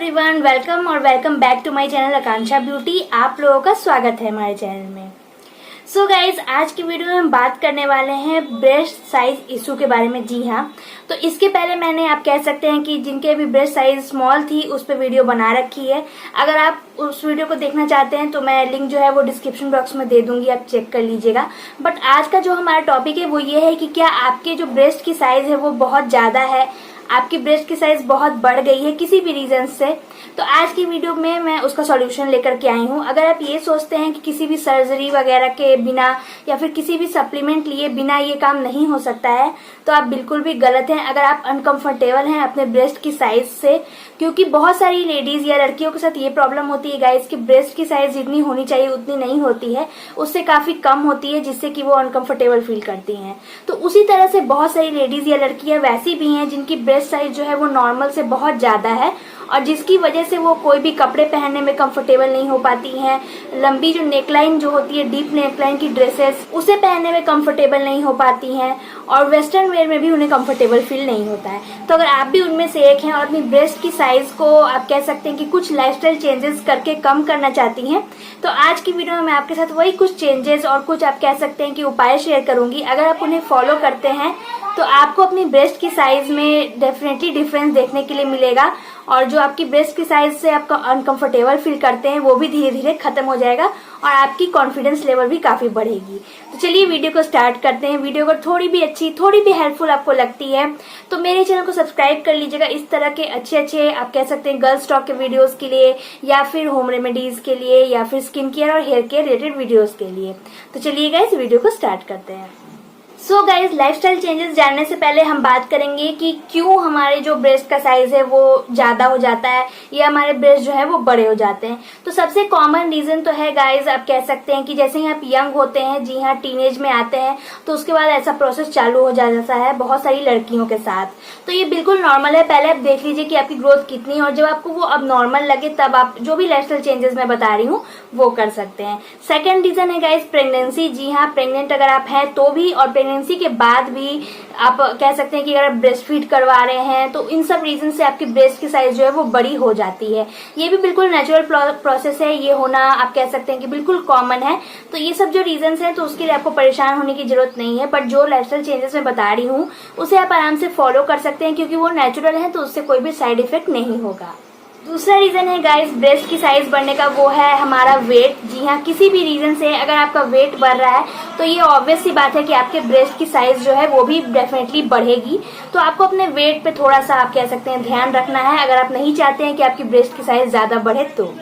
Everyone, welcome back to my channel Akanksha beauty. आप लोगों का स्वागत है हमारे चैनल में। सो गाइज, आज की वीडियो में हम बात करने वाले हैं ब्रेस्ट साइज इशू के बारे में। जी हाँ, तो इसके पहले मैंने आप कह सकते हैं कि जिनके भी ब्रेस्ट साइज स्मॉल थी उस पर वीडियो बना रखी है। अगर आप उस वीडियो को देखना चाहते हैं तो मैं लिंक जो है वो डिस्क्रिप्शन बॉक्स में दे दूंगी, आप चेक कर लीजिएगा। बट आज का जो हमारा टॉपिक है वो ये है कि क्या आपके जो ब्रेस्ट की साइज है वो बहुत ज्यादा है, आपकी ब्रेस्ट की साइज बहुत बढ़ गई है किसी भी रीजन से, तो आज की वीडियो में मैं उसका सॉल्यूशन लेकर के आई हूँ। अगर आप ये सोचते हैं कि किसी भी सर्जरी वगैरह के बिना या फिर किसी भी सप्लीमेंट लिए बिना ये काम नहीं हो सकता है तो आप बिल्कुल भी गलत हैं। अगर आप अनकंफर्टेबल हैं अपने ब्रेस्ट की साइज से, क्योंकि बहुत सारी लेडीज या लड़कियों के साथ ये प्रॉब्लम होती है गाइस कि ब्रेस्ट की साइज जितनी होनी चाहिए उतनी नहीं होती है, उससे काफी कम होती है, जिससे कि वो अनकंफर्टेबल फील करती हैं। तो उसी तरह से बहुत सारी लेडीज या लड़कियां वैसी भी हैं जिनकी ब्रेस्ट साइज जो है वो नॉर्मल से बहुत ज्यादा है और जिसकी वजह से वो कोई भी कपड़े पहनने में कंफर्टेबल नहीं हो पाती हैं। लंबी जो नेकलाइन जो होती है, डीप नेकलाइन की ड्रेसेस, उसे पहनने में कंफर्टेबल नहीं हो पाती हैं और वेस्टर्न वेयर में भी उन्हें कंफर्टेबल फील नहीं होता है। तो अगर आप भी उनमें से एक हैं और अपनी ब्रेस्ट की साइज को आप कह सकते हैं कि कुछ लाइफस्टाइल चेंजेस करके कम करना चाहती हैं, तो आज की वीडियो में मैं आपके साथ वही कुछ चेंजेस और कुछ आप कह सकते हैं कि उपाय शेयर करूंगी। अगर आप उन्हें फॉलो करते हैं तो आपको अपनी ब्रेस्ट की साइज में डेफिनेटली डिफरेंस देखने के लिए मिलेगा और जो आपकी ब्रेस्ट की साइज से आप अनकंफर्टेबल फील करते हैं वो भी धीरे धीरे खत्म हो जाएगा और आपकी कॉन्फिडेंस लेवल भी काफी बढ़ेगी। तो चलिए वीडियो को स्टार्ट करते हैं। वीडियो अगर थोड़ी भी अच्छी, थोड़ी भी हेल्पफुल आपको लगती है तो मेरे चैनल को सब्सक्राइब कर लीजिएगा इस तरह के अच्छे आप कह सकते हैं गर्ल्स टॉक के वीडियोस के लिए या फिर होम रेमेडीज के लिए या फिर स्किन केयर और हेयर केयर रिलेटेड वीडियोस के लिए। तो चलिए गाइस वीडियो को स्टार्ट करते हैं। सो गाइज, लाइफस्टाइल चेंजेस जानने से पहले हम बात करेंगे कि क्यों हमारे जो ब्रेस्ट का साइज है वो ज्यादा हो जाता है या हमारे ब्रेस्ट जो है वो बड़े हो जाते हैं। तो सबसे कॉमन रीजन तो है गाइज, आप कह सकते हैं कि जैसे ही आप यंग होते हैं, जी हाँ, टीनेज में आते हैं, तो उसके बाद ऐसा प्रोसेस चालू हो जाता है बहुत सारी लड़कियों के साथ। तो ये बिल्कुल नॉर्मल है। पहले आप देख लीजिए कि आपकी ग्रोथ कितनी है और जब आपको वो अब नॉर्मल लगे तब आप जो भी लाइफस्टाइल चेंजेस मैं बता रही हूँ वो कर सकते हैं। सेकेंड रीजन है गाइज प्रेगनेंसी। जी हाँ, प्रेग्नेंट अगर आप हैं तो भी और प्रेगनेंसी के बाद भी आप कह सकते हैं कि अगर आप ब्रेस्ट फीड करवा रहे हैं तो इन सब रीजन से आपकी ब्रेस्ट की साइज जो है वो बड़ी हो जाती है। ये भी बिल्कुल नेचुरल प्रोसेस है, ये होना आप कह सकते हैं कि बिल्कुल कॉमन है। तो ये सब जो रीजंस हैं तो उसके लिए आपको परेशान होने की जरूरत नहीं है। बट जो लाइफस्टाइल चेंजेस मैं बता रही हूँ उसे आप आराम से फॉलो कर सकते हैं क्योंकि वो नेचुरल है, तो उससे कोई भी साइड इफेक्ट नहीं होगा। दूसरा रीजन है गाइस ब्रेस्ट की साइज बढ़ने का, वो है हमारा वेट। जी हाँ, किसी भी रीजन से अगर आपका वेट बढ़ रहा है तो ये ऑब्वियस सी बात है कि आपके ब्रेस्ट की साइज जो है वो भी डेफिनेटली बढ़ेगी। तो आपको अपने वेट पे थोड़ा सा आप कह सकते हैं ध्यान रखना है अगर आप नहीं चाहते हैं कि आपकी ब्रेस्ट की साइज ज्यादा बढ़े तो।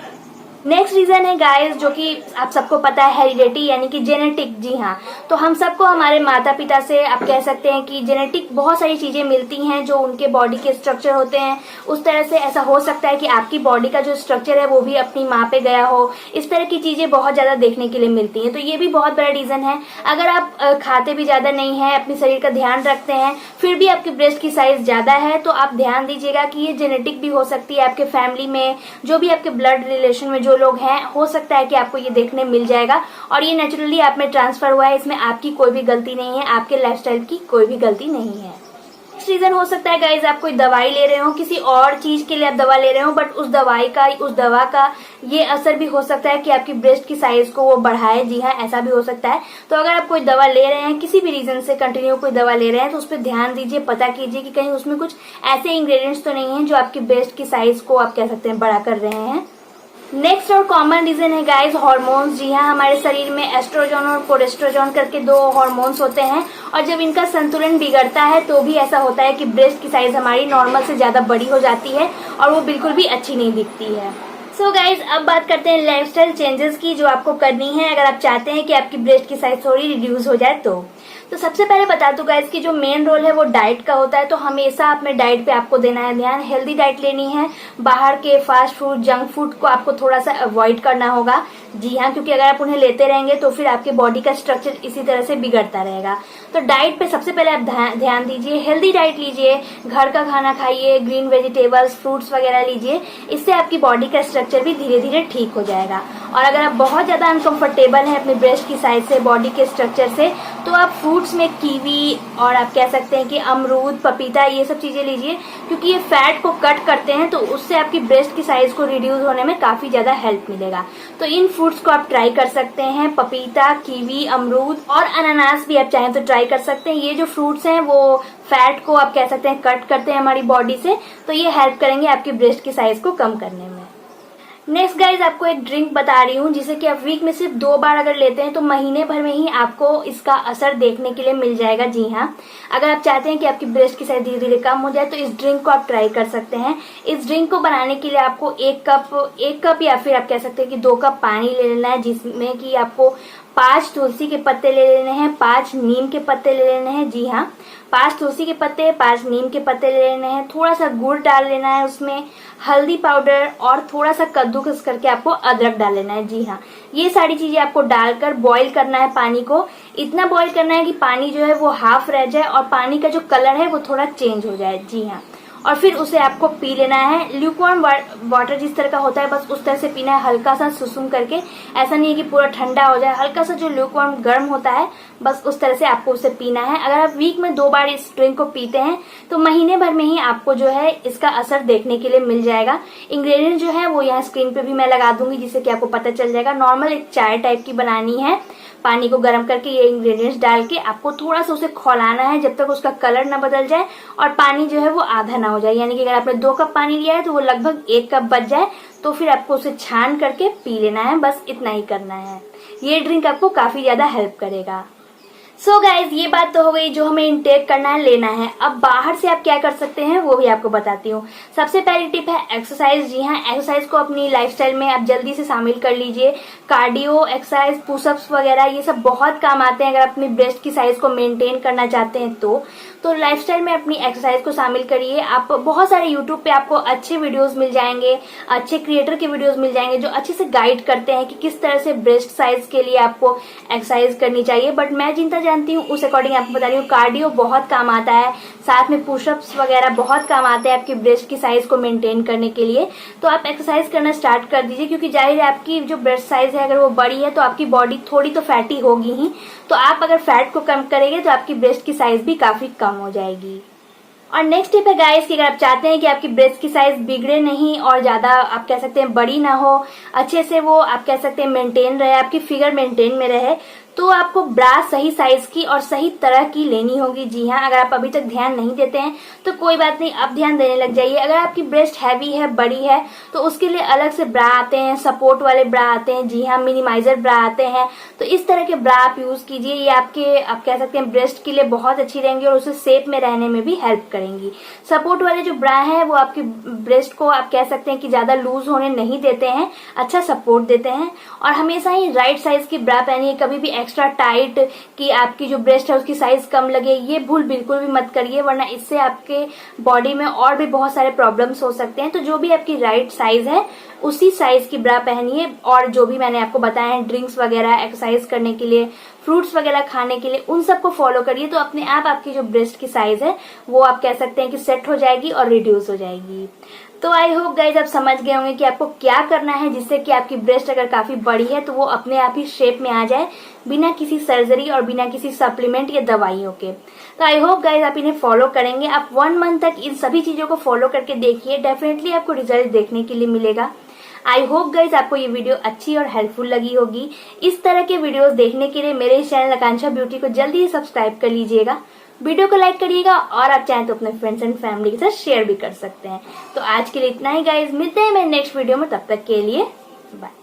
नेक्स्ट रीजन है गाइस जो कि आप सबको पता है, हेरिडिटी यानी कि जेनेटिक। जी हाँ, तो हम सबको हमारे माता पिता से आप कह सकते हैं कि जेनेटिक बहुत सारी चीजें मिलती हैं जो उनके बॉडी के स्ट्रक्चर होते हैं। उस तरह से ऐसा हो सकता है कि आपकी बॉडी का जो स्ट्रक्चर है वो भी अपनी माँ पे गया हो। इस तरह की चीजें बहुत ज्यादा देखने के लिए मिलती हैं, तो ये भी बहुत बड़ा रीजन है। अगर आप खाते भी ज्यादा नहीं है, अपने शरीर का ध्यान रखते हैं, फिर भी आपकी ब्रेस्ट की साइज ज्यादा है तो आप ध्यान दीजिएगा कि ये जेनेटिक भी हो सकती है। आपके फैमिली में जो भी आपके ब्लड रिलेशन में जो लोग हैं, हो सकता है कि आपको ये देखने मिल जाएगा और ये नेचुरली आप में ट्रांसफर हुआ है। इसमें आपकी कोई भी गलती नहीं है, आपके लाइफस्टाइल की कोई भी गलती नहीं है। नेक्स्ट रीजन हो सकता है गाइज आप कोई दवाई ले रहे हो, किसी और चीज के लिए आप दवा ले रहे हो, बट उस दवा का ये असर भी हो सकता है कि आपकी ब्रेस्ट की साइज को वो बढ़ाए। जी हाँ, ऐसा भी हो सकता है। तो अगर आप कोई दवा ले रहे हैं, किसी भी रीजन से कंटिन्यू कोई दवा ले रहे हैं, तो उस पर ध्यान दीजिए, पता कीजिए कि कहीं उसमें कुछ ऐसे इंग्रेडिएंट्स तो नहीं है जो आपकी ब्रेस्ट की साइज को आप कह सकते हैं बड़ा कर रहे हैं। नेक्स्ट और कॉमन रीजन है गाइस हार्मोन्स। जी हाँ, हमारे शरीर में एस्ट्रोजन और प्रोजेस्टेरोन करके दो हार्मोन्स होते हैं और जब इनका संतुलन बिगड़ता है तो भी ऐसा होता है कि ब्रेस्ट की साइज हमारी नॉर्मल से ज्यादा बड़ी हो जाती है और वो बिल्कुल भी अच्छी नहीं दिखती है। सो गाइज, अब बात करते हैं लाइफस्टाइल चेंजेस की जो आपको करनी है अगर आप चाहते हैं कि आपकी ब्रेस्ट की साइज थोड़ी रिड्यूस हो जाए तो सबसे पहले बता दूं गाइस कि जो मेन रोल है वो डाइट का होता है। तो हमेशा अपने डाइट पे आपको देना है ध्यान, हेल्दी डाइट लेनी है। बाहर के फास्ट फूड, जंक फूड को आपको थोड़ा सा अवॉइड करना होगा। जी हाँ, क्योंकि अगर आप उन्हें लेते रहेंगे तो फिर आपके बॉडी का स्ट्रक्चर इसी तरह से बिगड़ता रहेगा। तो डाइट पे सबसे पहले आप ध्यान दीजिए, हेल्दी डाइट लीजिए, घर का खाना खाइए, ग्रीन वेजिटेबल्स, फ्रूट्स वगैरह लीजिए। इससे आपकी बॉडी का स्ट्रक्चर भी धीरे धीरे ठीक हो जाएगा। और अगर आप बहुत ज़्यादा अनकंफर्टेबल हैं अपने ब्रेस्ट की साइज से, बॉडी के स्ट्रक्चर से, तो आप फ्रूट्स में कीवी और आप कह सकते हैं कि अमरूद, पपीता, ये सब चीज़ें लीजिए, क्योंकि ये फैट को कट करते हैं, तो उससे आपकी ब्रेस्ट की साइज को रिड्यूस होने में काफ़ी ज़्यादा हेल्प मिलेगा। तो इन फ्रूट्स को आप ट्राई कर सकते हैं, पपीता, कीवी, अमरूद और अनानास भी आप चाहें तो ट्राई कर सकते हैं। ये जो फ्रूट्स हैं वो फैट को आप कह सकते हैं कट करते हैं हमारी बॉडी से, तो ये हेल्प करेंगे आपकी ब्रेस्ट की साइज को कम करने में। नेक्स्ट गाइज, आपको एक ड्रिंक बता रही हूँ जिसे कि आप वीक में सिर्फ 2 बार अगर लेते हैं तो महीने भर में ही आपको इसका असर देखने के लिए मिल जाएगा। जी हाँ, अगर आप चाहते हैं कि आपकी ब्रेस्ट की साइज धीरे धीरे कम हो जाए तो इस ड्रिंक को आप ट्राई कर सकते हैं। इस ड्रिंक को बनाने के लिए आपको 1 कप या फिर आप कह सकते हैं कि 2 कप पानी ले लेना है, जिसमें कि आपको 5 तुलसी के पत्ते ले लेने हैं, 5 नीम के पत्ते ले लेने हैं। जी हाँ, 5 तुलसी के पत्ते, 5 नीम के पत्ते ले लेने हैं, थोड़ा सा गुड़ डाल लेना है उसमें, हल्दी पाउडर और थोड़ा सा कद्दूकस करके आपको अदरक डाल लेना है। जी हाँ, ये सारी चीजें आपको डालकर बॉईल करना है पानी को। इतना बॉईल करना है कि पानी जो है वो हाफ रह जाए और पानी का जो कलर है वो थोड़ा चेंज हो जाए। जी हाँ, और फिर उसे आपको पी लेना है। ल्यूकवार्म वाटर जिस तरह का होता है बस उस तरह से पीना है, हल्का सा सुसुम करके। ऐसा नहीं है कि पूरा ठंडा हो जाए, हल्का सा जो ल्यूकवार्म गर्म होता है बस उस तरह से आपको उसे पीना है। अगर आप वीक में 2 बार इस ड्रिंक को पीते हैं तो महीने भर में ही आपको जो है इसका असर देखने के लिए मिल जाएगा। इंग्रेडिएंट जो है वो यहाँ स्क्रीन पे भी मैं लगा दूंगी, जिससे कि आपको पता चल जाएगा। नॉर्मल एक चाय टाइप की बनानी है, पानी को गर्म करके ये इंग्रेडिएंट्स डाल के आपको थोड़ा सा उसे खौलाना है जब तक उसका कलर ना बदल जाए और पानी जो है वो आधा ना हो जाए। यानी कि अगर आपने 2 कप पानी लिया है तो वो लगभग 1 कप बच जाए, तो फिर आपको उसे छान करके पी लेना है। बस इतना ही करना है। ये ड्रिंक आपको काफी ज्यादा हेल्प करेगा। सो गाइज, ये बात तो हो गई जो हमें इनटेक करना है, लेना है। अब बाहर से आप क्या कर सकते हैं वो भी आपको बताती हूँ। सबसे पहली टिप है एक्सरसाइज। जी हाँ, एक्सरसाइज को अपनी लाइफस्टाइल में आप जल्दी से शामिल कर लीजिए। कार्डियो एक्सरसाइज, पुशअप्स वगैरह ये सब बहुत काम आते हैं अगर अपनी ब्रेस्ट की साइज को मेंटेन करना चाहते हैं तो लाइफस्टाइल में अपनी एक्सरसाइज को शामिल करिए। आप बहुत सारे यूट्यूब पे आपको अच्छे वीडियोस मिल जाएंगे, अच्छे क्रिएटर के वीडियोस मिल जाएंगे जो अच्छे से गाइड करते हैं कि किस तरह से ब्रेस्ट साइज के लिए आपको एक्सरसाइज करनी चाहिए। बट मैं जितना जानती हूँ उस अकॉर्डिंग आपको बता रही हूँ। कार्डियो बहुत काम आता है, साथ में पुशअप्स वगैरह बहुत काम आते हैं आपकी ब्रेस्ट की साइज को मेंटेन करने के लिए। तो आप एक्सरसाइज करना स्टार्ट कर दीजिए, क्योंकि जाहिर है आपकी जो ब्रेस्ट साइज है अगर वो बड़ी है तो आपकी बॉडी थोड़ी तो फैटी होगी ही। तो आप अगर फैट को कम करेंगे तो आपकी ब्रेस्ट की साइज भी काफी कम हो जाएगी। और नेक्स्ट टिप है गाइस कि अगर आप चाहते हैं कि आपकी ब्रेस्ट की साइज बिगड़े नहीं और ज्यादा आप कह सकते हैं बड़ी ना हो, अच्छे से वो आप कह सकते हैं मेंटेन रहे, आपकी फिगर मेंटेन में रहे, तो आपको ब्रा सही साइज की और सही तरह की लेनी होगी। जी हाँ, अगर आप अभी तक ध्यान नहीं देते हैं तो कोई बात नहीं, अब ध्यान देने लग जाइए। अगर आपकी ब्रेस्ट हैवी है, बड़ी है, तो उसके लिए अलग से ब्रा आते हैं, सपोर्ट वाले ब्रा आते हैं। जी हाँ, मिनिमाइजर ब्रा आते हैं। तो इस तरह के ब्रा आप यूज कीजिए। ये आपके आप कह सकते हैं ब्रेस्ट के लिए बहुत अच्छी रहेंगी और उसे शेप में रहने में भी हेल्प करेंगी। सपोर्ट वाले जो ब्रा है वो आपकी ब्रेस्ट को आप कह सकते हैं कि ज्यादा लूज होने नहीं देते हैं, अच्छा सपोर्ट देते हैं। और हमेशा ही राइट साइज की ब्रा पहनिए, कभी भी एक्स्ट्रा टाइट कि आपकी जो ब्रेस्ट है उसकी साइज कम लगे, ये भूल बिल्कुल भी मत करिए, वरना इससे आपके बॉडी में और भी बहुत सारे प्रॉब्लम्स हो सकते हैं। तो जो भी आपकी राइट साइज है उसी साइज की ब्रा पहनिए। और जो भी मैंने आपको बताया है, ड्रिंक्स वगैरह, एक्सरसाइज करने के लिए, फ्रूट्स वगैरह खाने के लिए, उन सबको फॉलो करिए। तो अपने आप आपकी जो ब्रेस्ट की साइज है वो आप कह सकते हैं कि सेट हो जाएगी और रिड्यूस हो जाएगी। तो आई होप गाइज आप समझ गए होंगे कि आपको क्या करना है जिससे कि आपकी ब्रेस्ट अगर काफी बड़ी है तो वो अपने आप ही शेप में आ जाए, बिना किसी सर्जरी और बिना किसी सप्लीमेंट या दवाइयों के। तो आई होप गाइज आप इन्हें फॉलो करेंगे। आप 1 मंथ तक इन सभी चीजों को फॉलो करके देखिए, डेफिनेटली आपको रिजल्ट देखने के लिए मिलेगा। आई होप गाइज आपको ये वीडियो अच्छी और हेल्पफुल लगी होगी। इस तरह के वीडियोस देखने के लिए मेरे इस चैनल आकांक्षा ब्यूटी को जल्दी ही सब्सक्राइब कर लीजिएगा, वीडियो को लाइक करिएगा और आप चाहें तो अपने फ्रेंड्स एंड फैमिली के साथ शेयर भी कर सकते हैं। तो आज के लिए इतना ही गाइज, मिलते हैं मेरे नेक्स्ट वीडियो में, तब तक के लिए बाय।